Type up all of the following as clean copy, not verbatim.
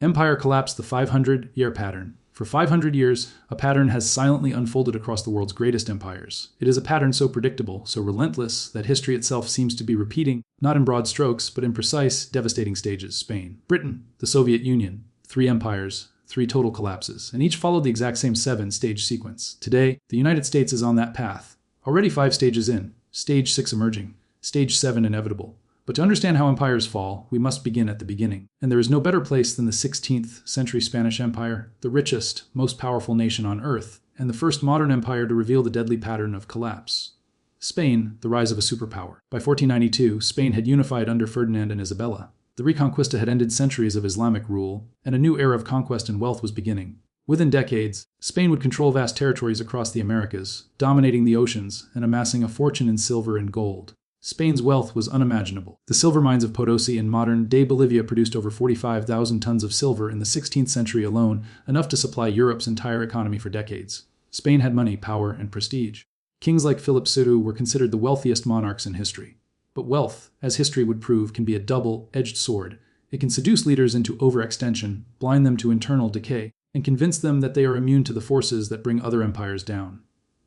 Empire collapsed. The 500-year pattern. For 500 years, a pattern has silently unfolded across the world's greatest empires. It is a pattern so predictable, so relentless, that history itself seems to be repeating, not in broad strokes, but in precise, devastating stages. Spain, Britain, the Soviet Union, 3 empires, 3 total collapses, and each followed the exact same 7-stage sequence. Today, the United States is on that path. Already 5 stages in, stage 6 emerging, stage 7 inevitable. But to understand how empires fall, we must begin at the beginning. And there is no better place than the 16th century Spanish Empire, the richest, most powerful nation on earth, and the first modern empire to reveal the deadly pattern of collapse. Spain, the rise of a superpower. By 1492, Spain had unified under Ferdinand and Isabella. The Reconquista had ended centuries of Islamic rule, and a new era of conquest and wealth was beginning. Within decades, Spain would control vast territories across the Americas, dominating the oceans and amassing a fortune in silver and gold. Spain's wealth was unimaginable. The silver mines of Potosi in modern-day Bolivia produced over 45,000 tons of silver in the 16th century alone, enough to supply Europe's entire economy for decades. Spain had money, power, and prestige. Kings like Philip II were considered the wealthiest monarchs in history. But wealth, as history would prove, can be a double-edged sword. It can seduce leaders into overextension, blind them to internal decay, and convince them that they are immune to the forces that bring other empires down.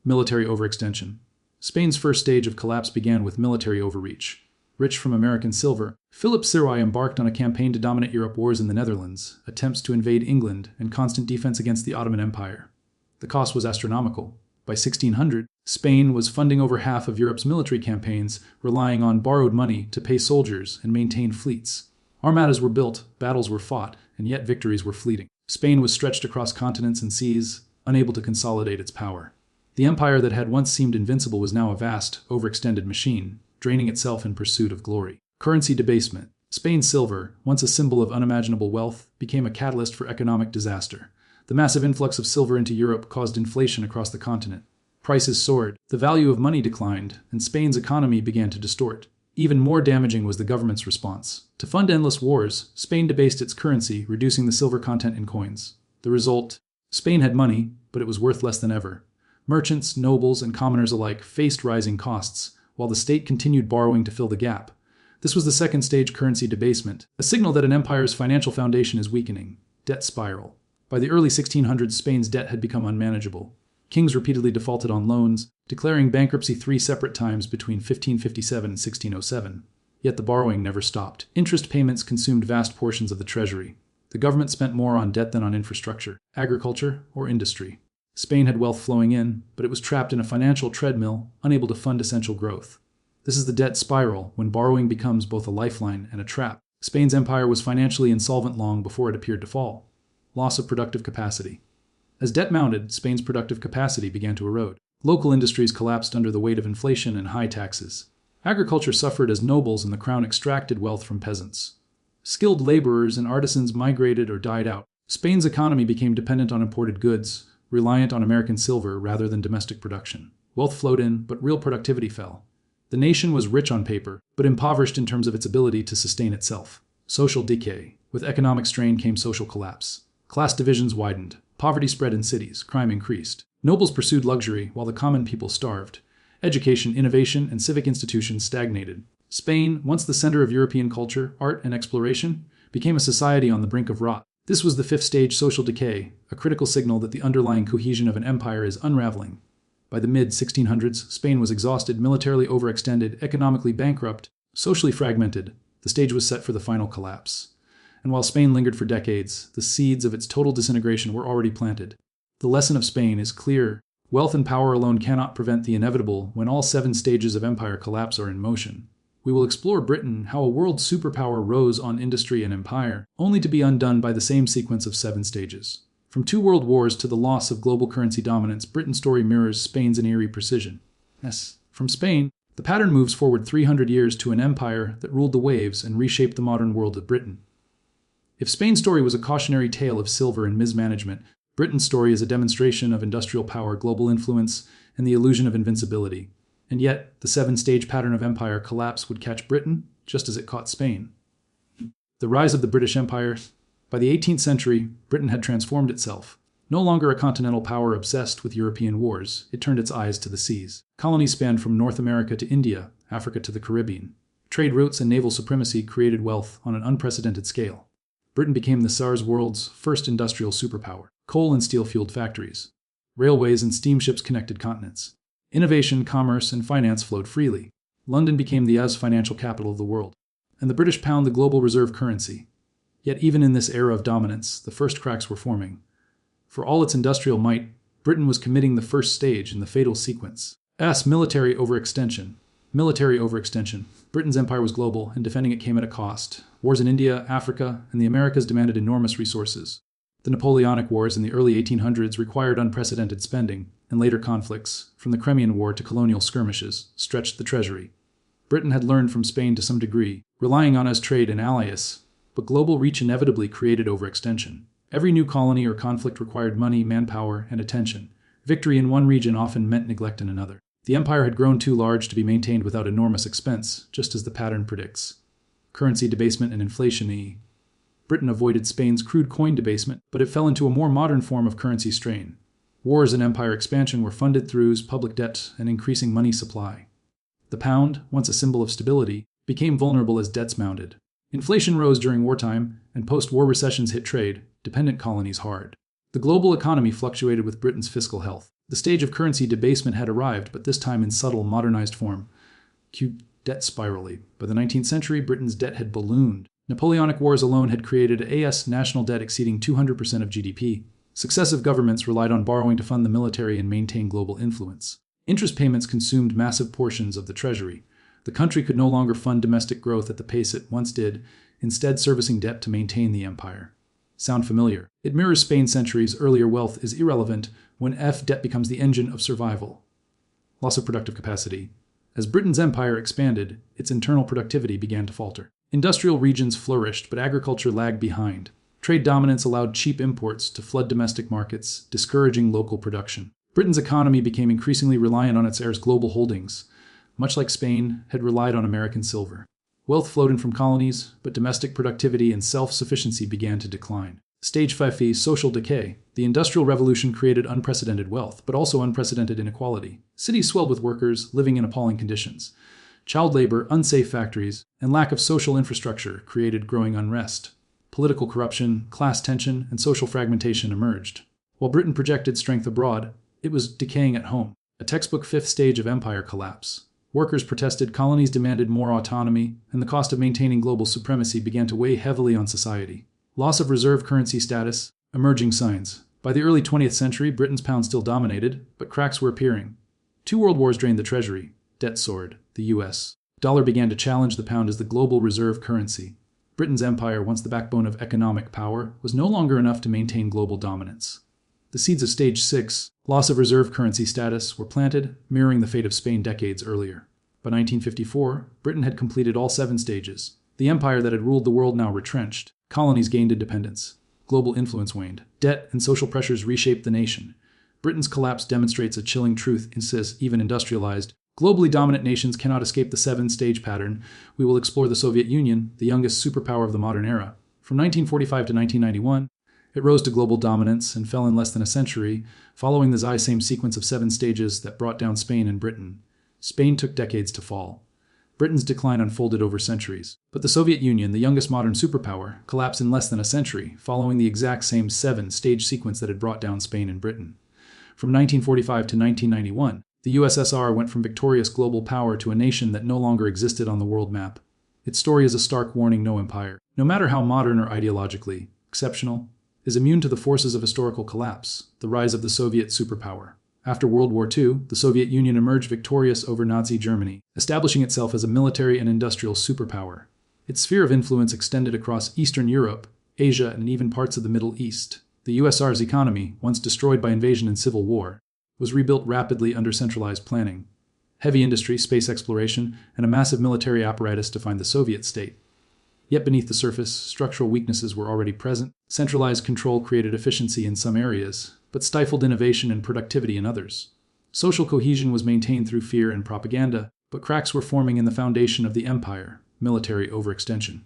Military overextension. Spain's first stage of collapse began with military overreach. Rich from American silver, Philip II embarked on a campaign to dominate Europe. Wars in the Netherlands, attempts to invade England, and constant defense against the Ottoman Empire. The cost was astronomical. By 1600, Spain was funding over half of Europe's military campaigns, relying on borrowed money to pay soldiers and maintain fleets. Armadas were built, battles were fought, and yet victories were fleeting. Spain was stretched across continents and seas, unable to consolidate its power. The empire that had once seemed invincible was now a vast, overextended machine, draining itself in pursuit of glory. Currency debasement. Spain's silver, once a symbol of unimaginable wealth, became a catalyst for economic disaster. The massive influx of silver into Europe caused inflation across the continent. Prices soared, the value of money declined, and Spain's economy began to distort. Even more damaging was the government's response. To fund endless wars, Spain debased its currency, reducing the silver content in coins. The result? Spain had money, but it was worth less than ever. Merchants, nobles, and commoners alike faced rising costs, while the state continued borrowing to fill the gap. This was the second stage currency debasement, a signal that an empire's financial foundation is weakening. Debt spiral. By the early 1600s, Spain's debt had become unmanageable. Kings repeatedly defaulted on loans, declaring bankruptcy 3 separate times between 1557 and 1607. Yet the borrowing never stopped. Interest payments consumed vast portions of the treasury. The government spent more on debt than on infrastructure, agriculture, or industry. Spain had wealth flowing in, but it was trapped in a financial treadmill, unable to fund essential growth. This is the debt spiral, when borrowing becomes both a lifeline and a trap. Spain's empire was financially insolvent long before it appeared to fall. Loss of productive capacity. As debt mounted, Spain's productive capacity began to erode. Local industries collapsed under the weight of inflation and high taxes. Agriculture suffered as nobles and the crown extracted wealth from peasants. Skilled laborers and artisans migrated or died out. Spain's economy became dependent on imported goods, reliant on American silver rather than domestic production. Wealth flowed in, but real productivity fell. The nation was rich on paper, but impoverished in terms of its ability to sustain itself. Social decay. With economic strain came social collapse. Class divisions widened. Poverty spread in cities. Crime increased. Nobles pursued luxury, while the common people starved. Education, innovation, and civic institutions stagnated. Spain, once the center of European culture, art, and exploration, became a society on the brink of rot. This was the 5th stage, social decay, a critical signal that the underlying cohesion of an empire is unraveling. By the mid-1600s, Spain was exhausted, militarily overextended, economically bankrupt, socially fragmented. The stage was set for the final collapse. And while Spain lingered for decades, the seeds of its total disintegration were already planted. The lesson of Spain is clear. Wealth and power alone cannot prevent the inevitable when all 7 stages of empire collapse are in motion. We will explore Britain, how a world superpower rose on industry and empire, only to be undone by the same sequence of 7 stages. From 2 world wars to the loss of global currency dominance, Britain's story mirrors Spain's in eerie precision. Yes, from Spain, the pattern moves forward 300 years to an empire that ruled the waves and reshaped the modern world of Britain. If Spain's story was a cautionary tale of silver and mismanagement, Britain's story is a demonstration of industrial power, global influence, and the illusion of invincibility. And yet, the 7-stage pattern of empire collapse would catch Britain just as it caught Spain. The rise of the British Empire. By the 18th century, Britain had transformed itself. No longer a continental power obsessed with European wars, it turned its eyes to the seas. Colonies spanned from North America to India, Africa to the Caribbean. Trade routes and naval supremacy created wealth on an unprecedented scale. Britain became the Tsar's world's first industrial superpower. Coal and steel-fueled factories. Railways and steamships connected continents. Innovation, commerce, and finance flowed freely. London became the financial capital of the world, and the British pound the global reserve currency. Yet even in this era of dominance, the first cracks were forming. For all its industrial might, Britain was committing the first stage in the fatal sequence. Military overextension. Military overextension. Britain's empire was global, and defending it came at a cost. Wars in India, Africa, and the Americas demanded enormous resources. The Napoleonic Wars in the early 1800s required unprecedented spending, and later conflicts, from the Crimean War to colonial skirmishes, stretched the treasury. Britain had learned from Spain to some degree, relying on as trade and allies, but global reach inevitably created overextension. Every new colony or conflict required money, manpower, and attention. Victory in one region often meant neglect in another. The empire had grown too large to be maintained without enormous expense, just as the pattern predicts. Currency debasement and inflation. Britain avoided Spain's crude coin debasement, but it fell into a more modern form of currency strain. Wars and empire expansion were funded through public debt and increasing money supply. The pound, once a symbol of stability, became vulnerable as debts mounted. Inflation rose during wartime, and post-war recessions hit trade, dependent colonies hard. The global economy fluctuated with Britain's fiscal health. The stage of currency debasement had arrived, but this time in subtle, modernized form. Debt spirally. By the 19th century, Britain's debt had ballooned. Napoleonic Wars alone had created a national debt exceeding 200% of GDP. Successive governments relied on borrowing to fund the military and maintain global influence. Interest payments consumed massive portions of the treasury. The country could no longer fund domestic growth at the pace it once did, instead servicing debt to maintain the empire. Sound familiar? It mirrors Spain's centuries earlier. Wealth is irrelevant when debt becomes the engine of survival. Loss of productive capacity. As Britain's empire expanded, its internal productivity began to falter. Industrial regions flourished, but agriculture lagged behind. Trade dominance allowed cheap imports to flood domestic markets, discouraging local production. Britain's economy became increasingly reliant on its heirs' global holdings, much like Spain had relied on American silver. Wealth flowed in from colonies, but domestic productivity and self-sufficiency began to decline. Stage 5: social decay. The Industrial Revolution created unprecedented wealth, but also unprecedented inequality. Cities swelled with workers living in appalling conditions. Child labor, unsafe factories, and lack of social infrastructure created growing unrest. Political corruption, class tension, and social fragmentation emerged. While Britain projected strength abroad, it was decaying at home. A textbook fifth stage of empire collapse. Workers protested, colonies demanded more autonomy, and the cost of maintaining global supremacy began to weigh heavily on society. Loss of reserve currency status, emerging signs. By the early 20th century, Britain's pound still dominated, but cracks were appearing. 2 world wars drained the treasury. Debt soared. The U.S. dollar began to challenge the pound as the global reserve currency. Britain's empire, once the backbone of economic power, was no longer enough to maintain global dominance. The seeds of Stage 6, loss of reserve currency status, were planted, mirroring the fate of Spain decades earlier. By 1954, Britain had completed all 7 stages. The empire that had ruled the world now retrenched. Colonies gained independence. Global influence waned. Debt and social pressures reshaped the nation. Britain's collapse demonstrates a chilling truth, insists even industrialized. Globally dominant nations cannot escape the 7-stage pattern. We will explore the Soviet Union, the youngest superpower of the modern era. From 1945 to 1991, it rose to global dominance and fell in less than a century, following the same sequence of 7 stages that brought down Spain and Britain. Spain took decades to fall. Britain's decline unfolded over centuries. But the Soviet Union, the youngest modern superpower, collapsed in less than a century, following the exact same 7-stage sequence that had brought down Spain and Britain. From 1945 to 1991, the USSR went from victorious global power to a nation that no longer existed on the world map. Its story is a stark warning: no empire, no matter how modern or ideologically exceptional, is immune to the forces of historical collapse, the rise of the Soviet superpower. After World War II, the Soviet Union emerged victorious over Nazi Germany, establishing itself as a military and industrial superpower. Its sphere of influence extended across Eastern Europe, Asia, and even parts of the Middle East. The USSR's economy, once destroyed by invasion and civil war, was rebuilt rapidly under centralized planning. Heavy industry, space exploration, and a massive military apparatus defined the Soviet state. Yet beneath the surface, structural weaknesses were already present. Centralized control created efficiency in some areas, but stifled innovation and productivity in others. Social cohesion was maintained through fear and propaganda, but cracks were forming in the foundation of the empire: military overextension.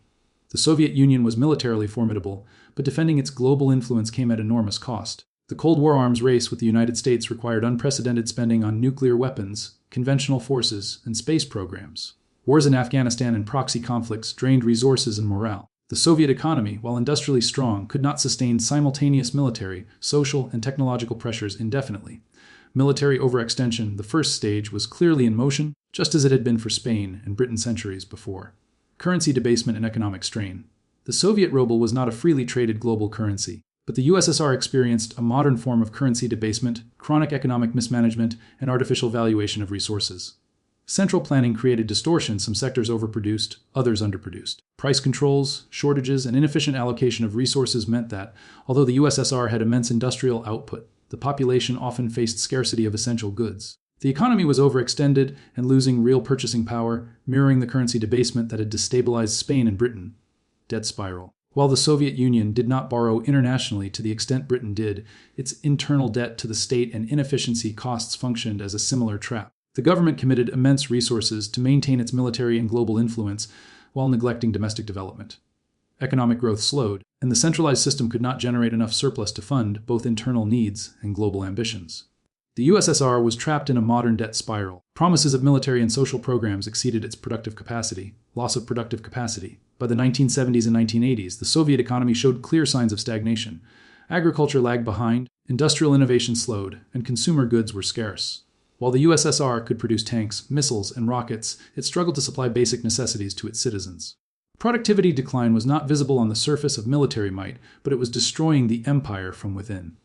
The Soviet Union was militarily formidable, but defending its global influence came at enormous cost. The Cold War arms race with the United States required unprecedented spending on nuclear weapons, conventional forces, and space programs. Wars in Afghanistan and proxy conflicts drained resources and morale. The Soviet economy, while industrially strong, could not sustain simultaneous military, social, and technological pressures indefinitely. Military overextension, the first stage, was clearly in motion, just as it had been for Spain and Britain centuries before. Currency debasement and economic strain. The Soviet ruble was not a freely traded global currency, but the USSR experienced a modern form of currency debasement, chronic economic mismanagement, and artificial valuation of resources. Central planning created distortion. Some sectors overproduced, others underproduced. Price controls, shortages, and inefficient allocation of resources meant that, although the USSR had immense industrial output, the population often faced scarcity of essential goods. The economy was overextended and losing real purchasing power, mirroring the currency debasement that had destabilized Spain and Britain. Debt spiral. While the Soviet Union did not borrow internationally to the extent Britain did, its internal debt to the state and inefficiency costs functioned as a similar trap. The government committed immense resources to maintain its military and global influence while neglecting domestic development. Economic growth slowed, and the centralized system could not generate enough surplus to fund both internal needs and global ambitions. The USSR was trapped in a modern debt spiral. Promises of military and social programs exceeded its productive capacity. Loss of productive capacity. By the 1970s and 1980s, the Soviet economy showed clear signs of stagnation. Agriculture lagged behind, industrial innovation slowed, and consumer goods were scarce. While the USSR could produce tanks, missiles, and rockets, it struggled to supply basic necessities to its citizens. Productivity decline was not visible on the surface of military might, but it was destroying the empire from within.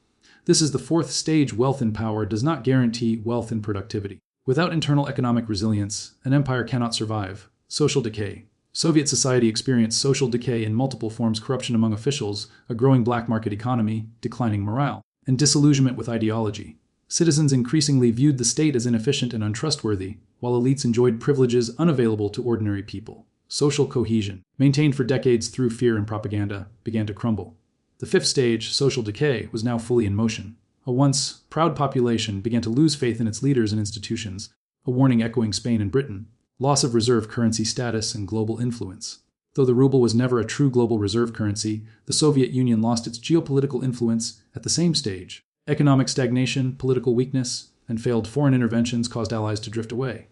This is the fourth stage. Wealth and power does not guarantee wealth and productivity. Without internal economic resilience, an empire cannot survive. Social decay. Soviet society experienced social decay in multiple forms: corruption among officials, a growing black market economy, declining morale, and disillusionment with ideology. Citizens increasingly viewed the state as inefficient and untrustworthy, while elites enjoyed privileges unavailable to ordinary people. Social cohesion, maintained for decades through fear and propaganda, began to crumble. The fifth stage, social decay, was now fully in motion. A once proud population began to lose faith in its leaders and institutions, a warning echoing Spain and Britain. Loss of reserve currency status and global influence. Though the ruble was never a true global reserve currency, the Soviet Union lost its geopolitical influence at the same stage. Economic stagnation, political weakness, and failed foreign interventions caused allies to drift away.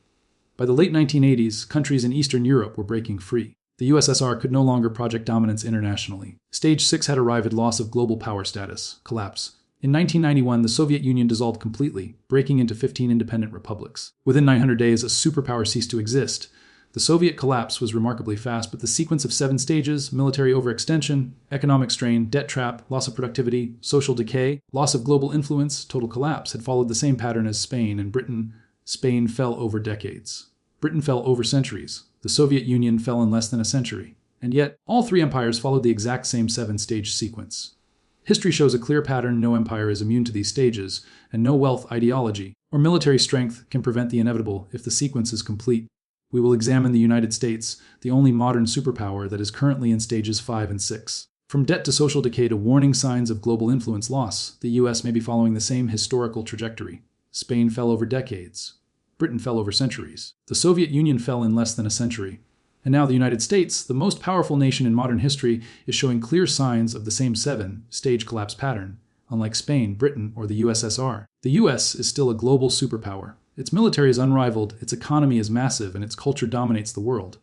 By the late 1980s, countries in Eastern Europe were breaking free. The USSR could no longer project dominance internationally. Stage 6 had arrived: loss of global power status, collapse. In 1991, the Soviet Union dissolved completely, breaking into 15 independent republics. Within 900 days, a superpower ceased to exist. The Soviet collapse was remarkably fast, but the sequence of 7 stages, military overextension, economic strain, debt trap, loss of productivity, social decay, loss of global influence, total collapse, had followed the same pattern as Spain and Britain. Spain fell over decades. Britain fell over centuries. The Soviet Union fell in less than a century. And yet, all three empires followed the exact same 7-stage sequence. History shows a clear pattern: no empire is immune to these stages, and no wealth, ideology, or military strength can prevent the inevitable if the sequence is complete. We will examine the United States, the only modern superpower that is currently in stages 5 and 6. From debt to social decay to warning signs of global influence loss, the US may be following the same historical trajectory. Spain fell over decades. Britain fell over centuries. The Soviet Union fell in less than a century. And now the United States, the most powerful nation in modern history, is showing clear signs of the same 7-stage collapse pattern. Unlike Spain, Britain, or the USSR, the US is still a global superpower. Its military is unrivaled, its economy is massive, and its culture dominates the world.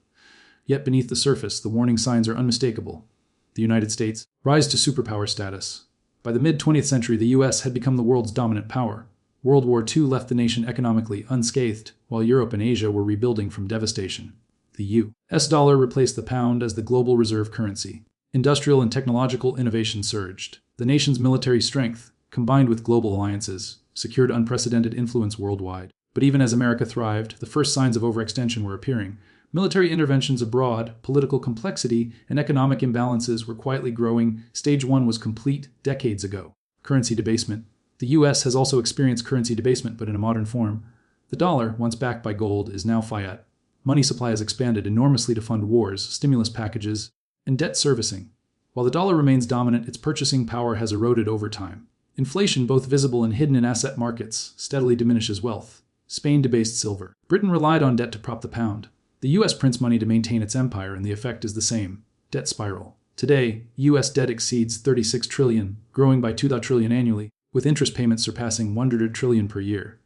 Yet beneath the surface, the warning signs are unmistakable. The United States rise to superpower status. By the mid-20th century, the US had become the world's dominant power. World War II left the nation economically unscathed, while Europe and Asia were rebuilding from devastation. The U.S. dollar replaced the pound as the global reserve currency. Industrial and technological innovation surged. The nation's military strength, combined with global alliances, secured unprecedented influence worldwide. But even as America thrived, the first signs of overextension were appearing. Military interventions abroad, political complexity, and economic imbalances were quietly growing. Stage 1 was complete decades ago. Currency debasement. The U.S. has also experienced currency debasement, but in a modern form. The dollar, once backed by gold, is now fiat. Money supply has expanded enormously to fund wars, stimulus packages, and debt servicing. While the dollar remains dominant, its purchasing power has eroded over time. Inflation, both visible and hidden in asset markets, steadily diminishes wealth. Spain debased silver. Britain relied on debt to prop the pound. The U.S. prints money to maintain its empire, and the effect is the same. Debt spiral. Today, U.S. debt exceeds $36 trillion, growing by $2 trillion annually, with interest payments surpassing $100 trillion per year.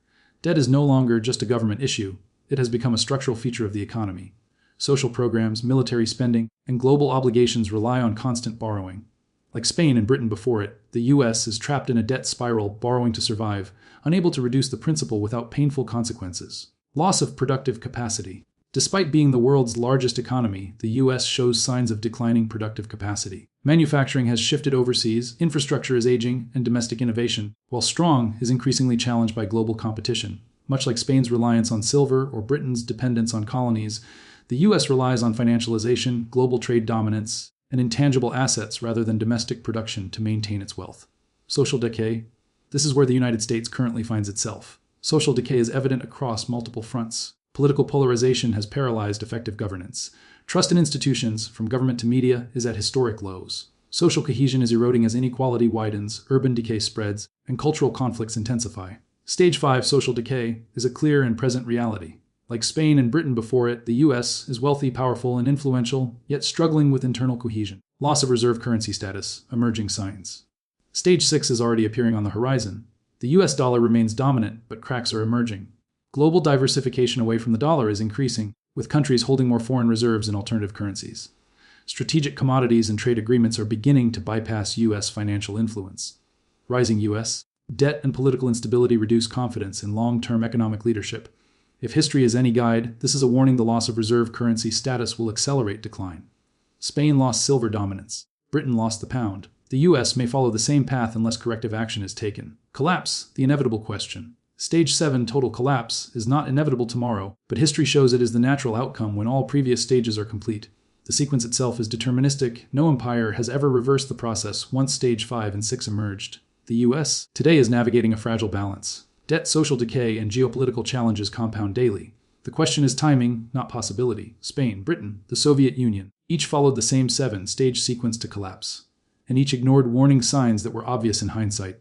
Debt is no longer just a government issue. It has become a structural feature of the economy. Social programs, military spending, and global obligations rely on constant borrowing. Like Spain and Britain before it, the US is trapped in a debt spiral, borrowing to survive, unable to reduce the principal without painful consequences. Loss of productive capacity. Despite being the world's largest economy, the US shows signs of declining productive capacity. Manufacturing has shifted overseas, infrastructure is aging, and domestic innovation, while strong, is increasingly challenged by global competition. Much like Spain's reliance on silver or Britain's dependence on colonies, the US relies on financialization, global trade dominance, and intangible assets rather than domestic production to maintain its wealth. Social decay. This is where the United States currently finds itself. Social decay is evident across multiple fronts. Political polarization has paralyzed effective governance. Trust in institutions, from government to media, is at historic lows. Social cohesion is eroding as inequality widens, urban decay spreads, and cultural conflicts intensify. Stage 5 social decay is a clear and present reality. Like Spain and Britain before it, the US is wealthy, powerful, and influential, yet struggling with internal cohesion. Loss of reserve currency status, emerging signs. Stage 6 is already appearing on the horizon. The US dollar remains dominant, but cracks are emerging. Global diversification away from the dollar is increasing, with countries holding more foreign reserves in alternative currencies. Strategic commodities and trade agreements are beginning to bypass US financial influence. Rising US debt and political instability reduce confidence in long-term economic leadership. If history is any guide, this is a warning the loss of reserve currency status will accelerate decline. Spain lost silver dominance. Britain lost the pound. The US may follow the same path unless corrective action is taken. Collapse, the inevitable question. Stage 7 total collapse is not inevitable tomorrow, but history shows it is the natural outcome when all previous stages are complete. The sequence itself is deterministic. No empire has ever reversed the process once stage 5 and 6 emerged. The US today is navigating a fragile balance. Debt, social decay, and geopolitical challenges compound daily. The question is timing, not possibility. Spain, Britain, the Soviet Union, each followed the same 7-stage sequence to collapse, and each ignored warning signs that were obvious in hindsight.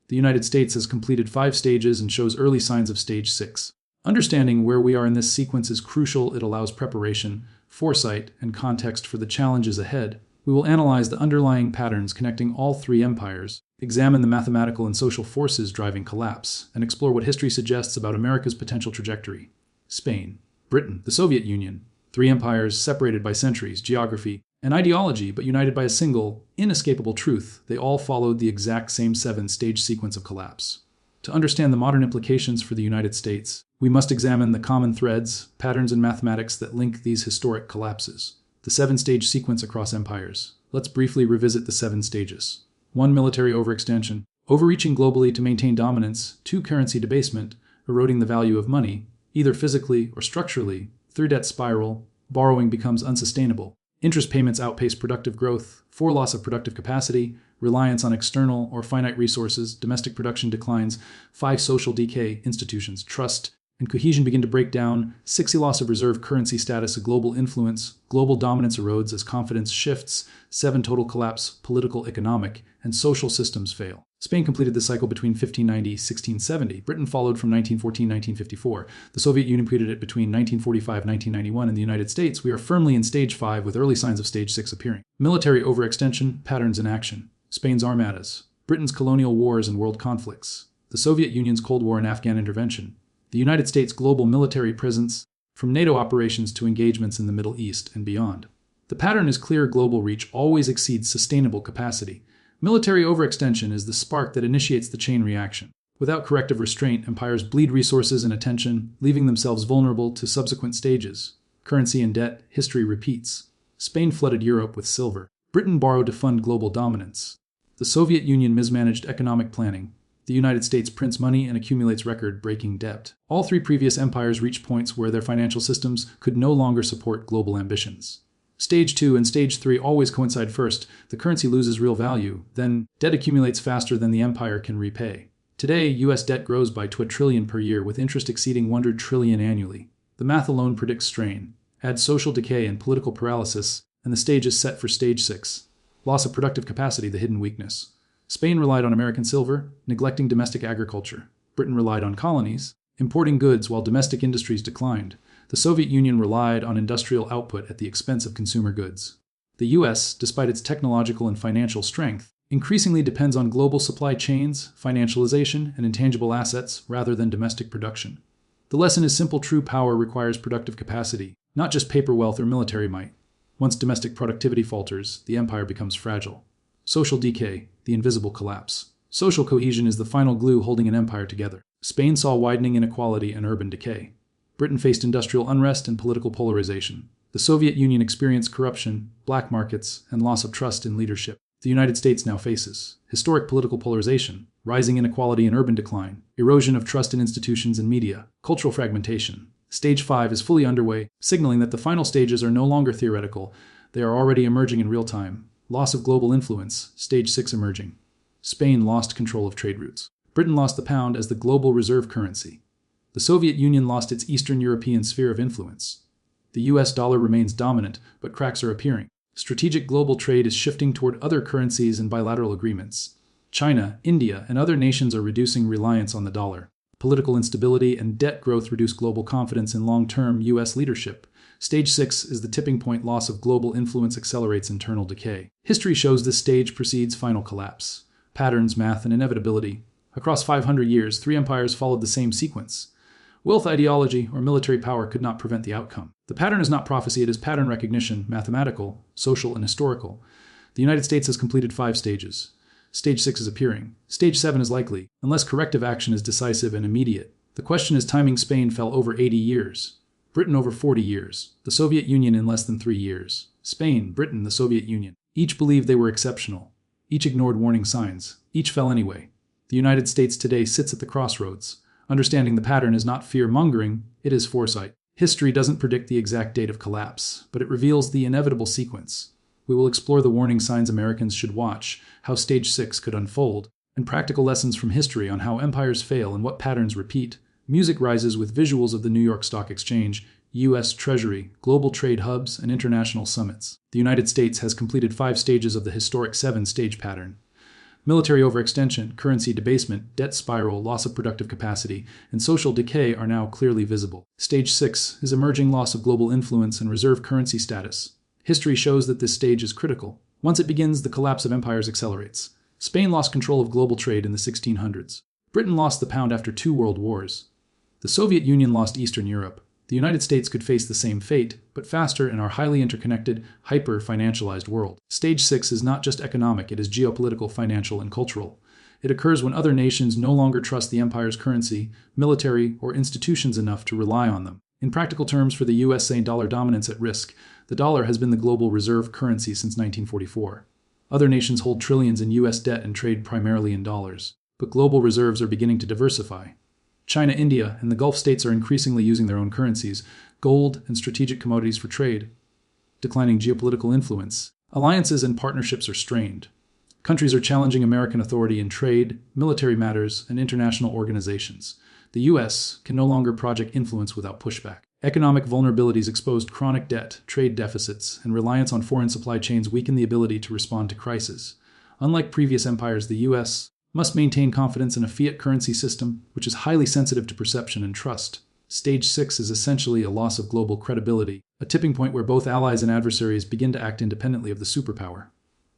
The United States has completed 5 stages and shows early signs of stage 6. Understanding where we are in this sequence is crucial. It allows preparation, foresight, and context for the challenges ahead. We will analyze the underlying patterns connecting all 3 empires, examine the mathematical and social forces driving collapse, and explore what history suggests about America's potential trajectory. Spain, Britain, the Soviet Union, 3 empires separated by centuries, geography, and ideology, but united by a single, inescapable truth. They all followed the exact same 7-stage sequence of collapse. To understand the modern implications for the United States, we must examine the common threads, patterns, and mathematics that link these historic collapses. The 7-stage sequence across empires. Let's briefly revisit the 7 stages. 1. Military overextension. Overreaching globally to maintain dominance. 2. Currency debasement. Eroding the value of money, either physically or structurally. 3. Debt spiral. Borrowing becomes unsustainable. Interest payments outpace productive growth. 4. Loss of productive capacity. Reliance on external or finite resources. Domestic production declines. 5. Social decay. Institutions, trust, and cohesion begin to break down. 6. Loss of reserve currency status. A global influence. Global dominance erodes as confidence shifts. 7. Total collapse. Political, economic, and social systems fail. Spain completed this cycle between 1590 and 1670. Britain followed from 1914 to 1954. The Soviet Union completed it between 1945 and 1991. In the United States, we are firmly in stage 5 with early signs of stage 6 appearing. Military overextension, patterns in action. Spain's armadas. Britain's colonial wars and world conflicts. The Soviet Union's Cold War and Afghan intervention. The United States' global military presence, from NATO operations to engagements in the Middle East and beyond. The pattern is clear. Global reach always exceeds sustainable capacity. Military overextension is the spark that initiates the chain reaction. Without corrective restraint, empires bleed resources and attention, leaving themselves vulnerable to subsequent stages. Currency and debt, history repeats. Spain flooded Europe with silver. Britain borrowed to fund global dominance. The Soviet Union mismanaged economic planning. The United States prints money and accumulates record-breaking debt. All 3 previous empires reached points where their financial systems could no longer support global ambitions. Stage 2 and Stage 3 always coincide. First, the currency loses real value. Then, debt accumulates faster than the empire can repay. Today, U.S. debt grows by $2 trillion per year, with interest exceeding $100 trillion annually. The math alone predicts strain. Add social decay and political paralysis, and the stage is set for Stage 6. Loss of productive capacity, the hidden weakness. Spain relied on American silver, neglecting domestic agriculture. Britain relied on colonies, importing goods while domestic industries declined. The Soviet Union relied on industrial output at the expense of consumer goods. The US, despite its technological and financial strength, increasingly depends on global supply chains, financialization, and intangible assets rather than domestic production. The lesson is simple: true power requires productive capacity, not just paper wealth or military might. Once domestic productivity falters, the empire becomes fragile. Social decay, the invisible collapse. Social cohesion is the final glue holding an empire together. Spain saw widening inequality and urban decay. Britain faced industrial unrest and political polarization. The Soviet Union experienced corruption, black markets, and loss of trust in leadership. The United States now faces historic political polarization, rising inequality and urban decline, erosion of trust in institutions and media, cultural fragmentation. Stage 5 is fully underway, signaling that the final stages are no longer theoretical. They are already emerging in real time. Loss of global influence, Stage 6 emerging. Spain lost control of trade routes. Britain lost the pound as the global reserve currency. The Soviet Union lost its Eastern European sphere of influence. The US dollar remains dominant, but cracks are appearing. Strategic global trade is shifting toward other currencies and bilateral agreements. China, India, and other nations are reducing reliance on the dollar. Political instability and debt growth reduce global confidence in long-term US leadership. Stage 6 is the tipping point. Loss of global influence accelerates internal decay. History shows this stage precedes final collapse. Patterns, math, and inevitability. Across 500 years, 3 empires followed the same sequence. Wealth, ideology, or military power could not prevent the outcome. The pattern is not prophecy, it is pattern recognition, mathematical, social, and historical. The United States has completed 5 stages. Stage 6 is appearing. Stage 7 is likely, unless corrective action is decisive and immediate. The question is timing. Spain fell over 80 years. Britain over 40 years. The Soviet Union in less than 3 years. Spain, Britain, the Soviet Union. Each believed they were exceptional. Each ignored warning signs. Each fell anyway. The United States today sits at the crossroads. Understanding the pattern is not fear-mongering, it is foresight. History doesn't predict the exact date of collapse, but it reveals the inevitable sequence. We will explore the warning signs Americans should watch, how Stage 6 could unfold, and practical lessons from history on how empires fail and what patterns repeat. Music rises with visuals of the New York Stock Exchange, U.S. Treasury, global trade hubs, and international summits. The United States has completed 5 stages of the historic 7-stage pattern. Military overextension, currency debasement, debt spiral, loss of productive capacity, and social decay are now clearly visible. Stage 6 is emerging loss of global influence and reserve currency status. History shows that this stage is critical. Once it begins, the collapse of empires accelerates. Spain lost control of global trade in the 1600s. Britain lost the pound after 2 world wars. The Soviet Union lost Eastern Europe. The United States could face the same fate, but faster in our highly interconnected, hyper-financialized world. Stage 6 is not just economic, it is geopolitical, financial, and cultural. It occurs when other nations no longer trust the empire's currency, military, or institutions enough to rely on them. In practical terms, for the USA, dollar dominance at risk. The dollar has been the global reserve currency since 1944. Other nations hold trillions in US debt and trade primarily in dollars. But global reserves are beginning to diversify. China, India, and the Gulf states are increasingly using their own currencies, gold and strategic commodities for trade. Declining geopolitical influence. Alliances and partnerships are strained. Countries are challenging American authority in trade, military matters, and international organizations. The U.S. can no longer project influence without pushback. Economic vulnerabilities exposed chronic debt, trade deficits, and reliance on foreign supply chains weaken the ability to respond to crisis. Unlike previous empires, the U.S. must maintain confidence in a fiat currency system, which is highly sensitive to perception and trust. Stage 6 is essentially a loss of global credibility, a tipping point where both allies and adversaries begin to act independently of the superpower.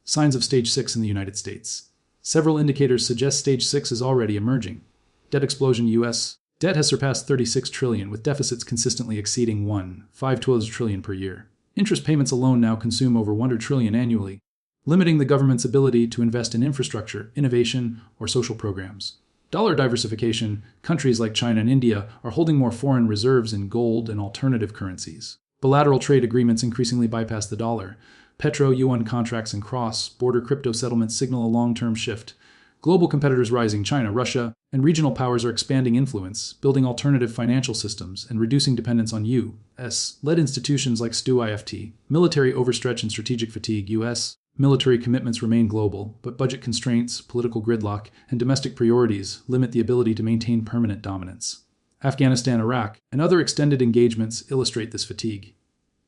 Signs of Stage 6 in the United States. Several indicators suggest Stage 6 is already emerging. Debt explosion. U.S. debt has surpassed $36 trillion, with deficits consistently exceeding $1.5 trillion per year. Interest payments alone now consume over $100 trillion annually, limiting the government's ability to invest in infrastructure, innovation, or social programs. Dollar diversification. Countries like China and India are holding more foreign reserves in gold and alternative currencies. Bilateral trade agreements increasingly bypass the dollar. Petro-yuan contracts and cross-border crypto settlements signal a long-term shift. Global competitors rising. China, Russia, and regional powers are expanding influence, building alternative financial systems, and reducing dependence on U.S.-led institutions like STU-IFT. Military overstretch and strategic fatigue. U.S. military commitments remain global, but budget constraints, political gridlock, and domestic priorities limit the ability to maintain permanent dominance. Afghanistan, Iraq, and other extended engagements illustrate this fatigue.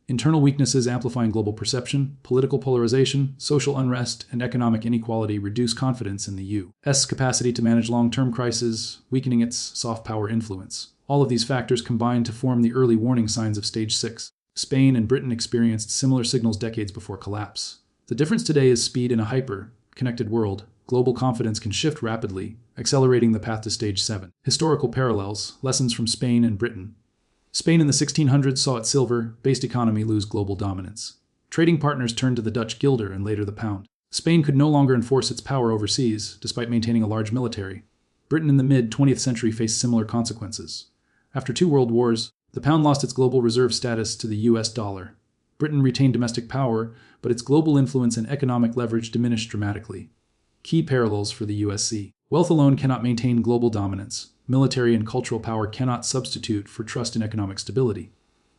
Internal weaknesses amplifying global perception, political polarization, social unrest, and economic inequality reduce confidence in the U.S. capacity to manage long-term crises, weakening its soft power influence. All of these factors combine to form the early warning signs of Stage 6. Spain and Britain experienced similar signals decades before collapse. The difference today is speed. In a hyper-connected world, global confidence can shift rapidly, accelerating the path to Stage 7. Historical parallels, lessons from Spain and Britain. Spain in the 1600s saw its silver-based economy lose global dominance. Trading partners turned to the Dutch guilder and later the pound. Spain could no longer enforce its power overseas, despite maintaining a large military. Britain in the mid-20th century faced similar consequences. After 2 world wars, the pound lost its global reserve status to the US dollar. Britain retained domestic power, but its global influence and economic leverage diminished dramatically. Key parallels for the USC. Wealth alone cannot maintain global dominance. Military and cultural power cannot substitute for trust in economic stability.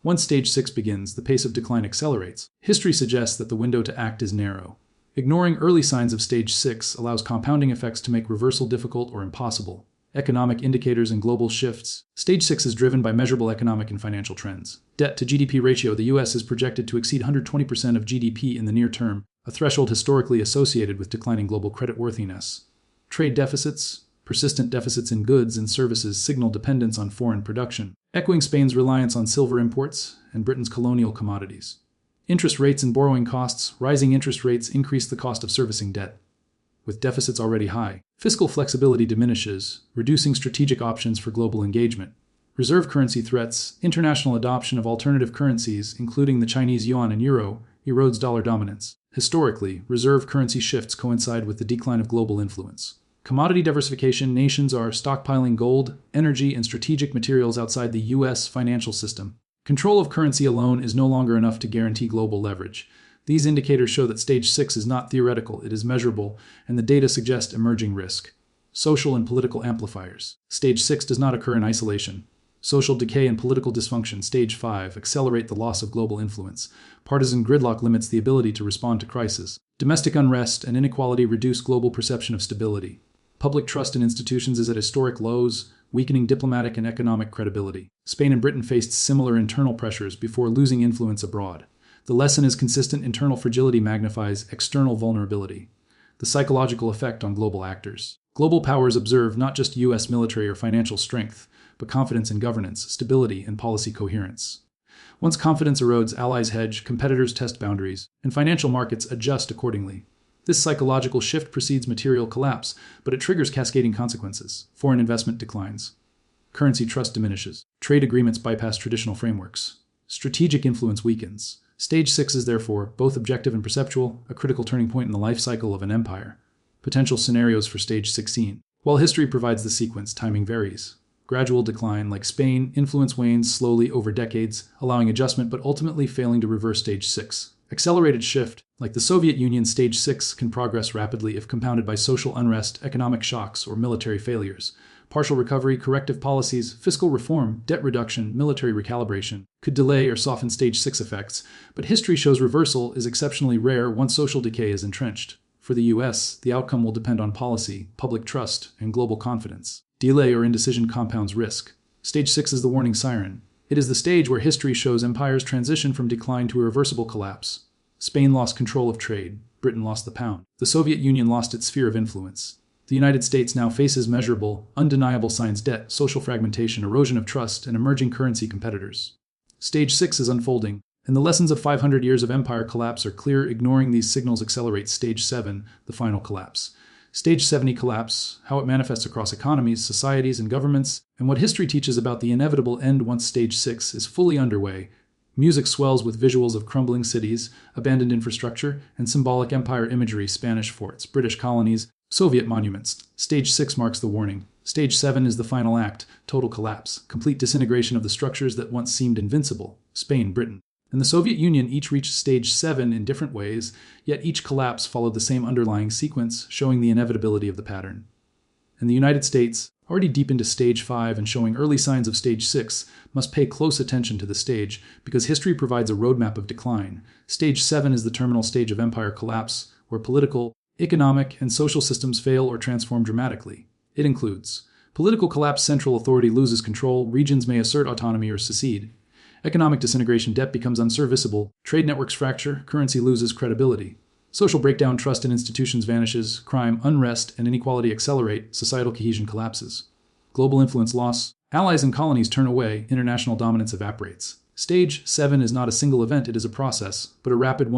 Once Stage 6 begins, the pace of decline accelerates. History suggests that the window to act is narrow. Ignoring early signs of Stage 6 allows compounding effects to make reversal difficult or impossible. Economic indicators and global shifts. Stage 6 is driven by measurable economic and financial trends. Debt to GDP ratio. The US is projected to exceed 120% of GDP in the near term, a threshold historically associated with declining global creditworthiness. Trade deficits. Persistent deficits in goods and services signal dependence on foreign production, echoing Spain's reliance on silver imports and Britain's colonial commodities. Interest rates and borrowing costs. Rising interest rates increase the cost of servicing debt. With deficits already high, fiscal flexibility diminishes, reducing strategic options for global engagement. Reserve currency threats. International adoption of alternative currencies, including the Chinese yuan and euro, erodes dollar dominance. Historically, reserve currency shifts coincide with the decline of global influence. Commodity diversification. Nations are stockpiling gold, energy, and strategic materials outside the U.S. financial system. Control of currency alone is no longer enough to guarantee global leverage. These indicators show that Stage 6 is not theoretical, it is measurable, and the data suggest emerging risk. Social and political amplifiers. Stage 6 does not occur in isolation. Social decay and political dysfunction. Stage 5 accelerate the loss of global influence. Partisan gridlock limits the ability to respond to crisis. Domestic unrest and inequality reduce global perception of stability. Public trust in institutions is at historic lows, weakening diplomatic and economic credibility. Spain and Britain faced similar internal pressures before losing influence abroad. The lesson is consistent internal fragility magnifies external vulnerability. The psychological effect on global actors. Global powers observe not just U.S. military or financial strength, but confidence in governance, stability, and policy coherence. Once confidence erodes, allies hedge, competitors test boundaries, and financial markets adjust accordingly. This psychological shift precedes material collapse, but it triggers cascading consequences. Foreign investment declines. Currency trust diminishes. Trade agreements bypass traditional frameworks. Strategic influence weakens. Stage 6 is therefore, both objective and perceptual, a critical turning point in the life cycle of an empire. Potential scenarios for Stage 16. While history provides the sequence, timing varies. Gradual decline, like Spain, influence wanes slowly over decades, allowing adjustment but ultimately failing to reverse Stage 6. Accelerated shift, like the Soviet Union, Stage 6 can progress rapidly if compounded by social unrest, economic shocks, or military failures. Partial recovery, corrective policies, fiscal reform, debt reduction, military recalibration could delay or soften Stage 6 effects, but history shows reversal is exceptionally rare once social decay is entrenched. For the US, the outcome will depend on policy, public trust, and global confidence. Delay or indecision compounds risk. Stage 6 is the warning siren. It is the stage where history shows empires transition from decline to irreversible collapse. Spain lost control of trade. Britain lost the pound. The Soviet Union lost its sphere of influence. The United States now faces measurable, undeniable signs: debt, social fragmentation, erosion of trust, and emerging currency competitors. Stage 6 is unfolding, and the lessons of 500 years of empire collapse are clear. Ignoring these signals accelerates Stage 7, the final collapse. Stage 70 collapse, how it manifests across economies, societies, and governments, and what history teaches about the inevitable end once Stage 6 is fully underway. Music swells with visuals of crumbling cities, abandoned infrastructure, and symbolic empire imagery: Spanish forts, British colonies, Soviet monuments. Stage 6 marks the warning. Stage 7 is the final act: total collapse, complete disintegration of the structures that once seemed invincible. Spain, Britain, and the Soviet Union each reached Stage 7 in different ways, yet each collapse followed the same underlying sequence, showing the inevitability of the pattern. And the United States, already deep into Stage 5 and showing early signs of Stage 6, must pay close attention to the stage, because history provides a roadmap of decline. Stage 7 is the terminal stage of empire collapse, where political, economic, and social systems fail or transform dramatically. It includes political collapse: central authority loses control, regions may assert autonomy or secede. Economic disintegration: debt becomes unserviceable, trade networks fracture, currency loses credibility. Social breakdown: trust in institutions vanishes, crime, unrest, and inequality accelerate, societal cohesion collapses. Global influence loss: allies and colonies turn away, international dominance evaporates. Stage 7 is not a single event, it is a process, but a rapid one.